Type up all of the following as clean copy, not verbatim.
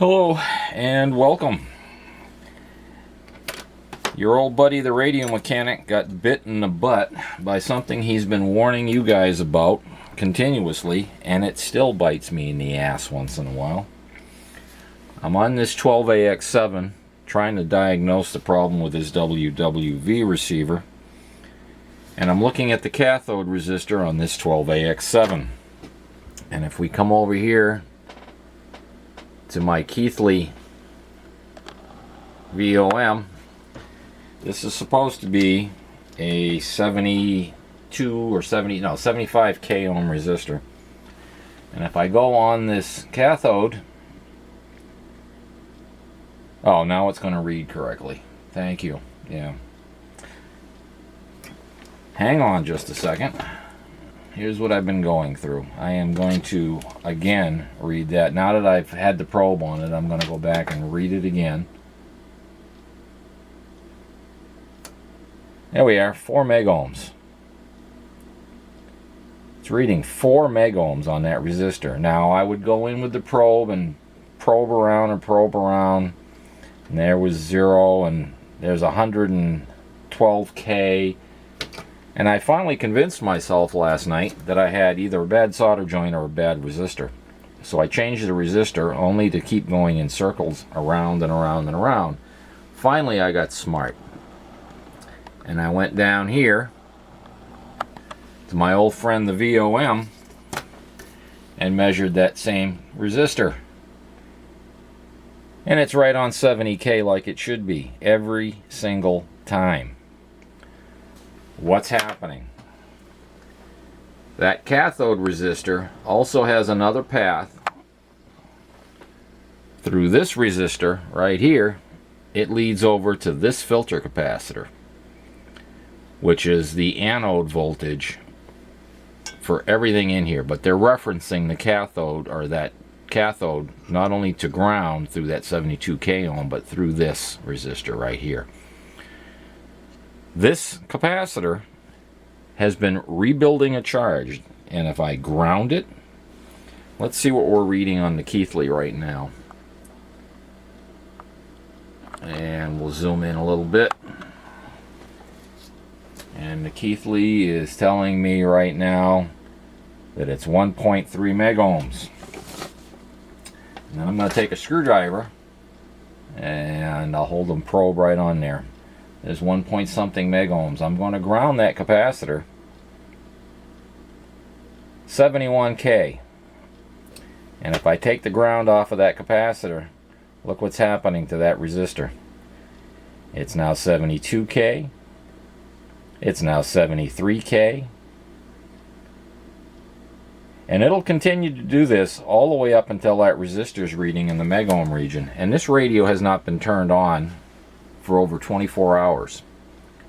Hello and welcome. Your old buddy the radio mechanic got bit in the butt by something he's been warning you guys about continuously, and it still bites me in the ass once in a while. I'm on this 12AX7 trying to diagnose the problem with his WWV receiver, and I'm looking at the cathode resistor on this 12AX7. And if we come over here to my Keithley VOM, this is supposed to be a 72 or 75 k ohm resistor. And if I go on this cathode, oh, now it's going to read correctly. Thank you. Yeah. Hang on just a second. Here's what I've been going through. I am going to again read that. Now that I've had the probe on it, I'm going to go back and read it again. There we are, 4 megohms. It's reading 4 megohms on that resistor. Now I would go in with the probe and probe around, and there was 0, and there's 112K. And I finally convinced myself last night that I had either a bad solder joint or a bad resistor. So I changed the resistor only to keep going in circles around and around and around. Finally I got smart. And I went down here to my old friend the VOM and measured that same resistor. And it's right on 70K like it should be every single time. What's happening? That cathode resistor also has another path through this resistor right here. It leads over to this filter capacitor, which is the anode voltage for everything in here, but they're referencing the cathode, or that cathode, not only to ground through that 72K ohm, but through this resistor right here. This capacitor has been rebuilding a charge, and if I ground it, let's see what we're reading on the Keithley right now. And we'll zoom in a little bit. And the Keithley is telling me right now that it's 1.3 megohms. And then I'm going to take a screwdriver and I'll hold the probe right on there. There's 1 point something megohms. I'm going to ground that capacitor. 71K. And if I take the ground off of that capacitor, look what's happening to that resistor. It's now 72K. It's now 73K. And it'll continue to do this all the way up until that resistor's reading in the megohm region. And this radio has not been turned on for over 24 hours,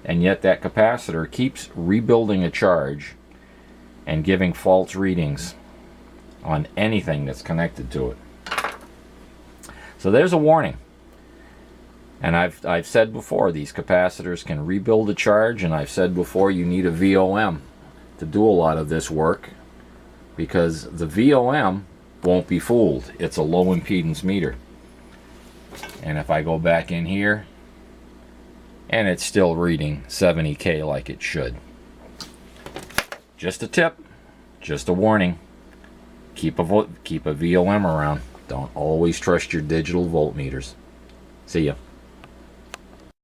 and yet that capacitor keeps rebuilding a charge and giving false readings on anything that's connected to it. So there's a warning. And I've said before, these capacitors can rebuild a charge, and I've said before, you need a VOM to do a lot of this work, because the VOM won't be fooled. It's a low impedance meter. And if I go back in here, and it's still reading 70K like it should. Just a tip, just a warning. Keep a VOM around. Don't always trust your digital voltmeters. See ya.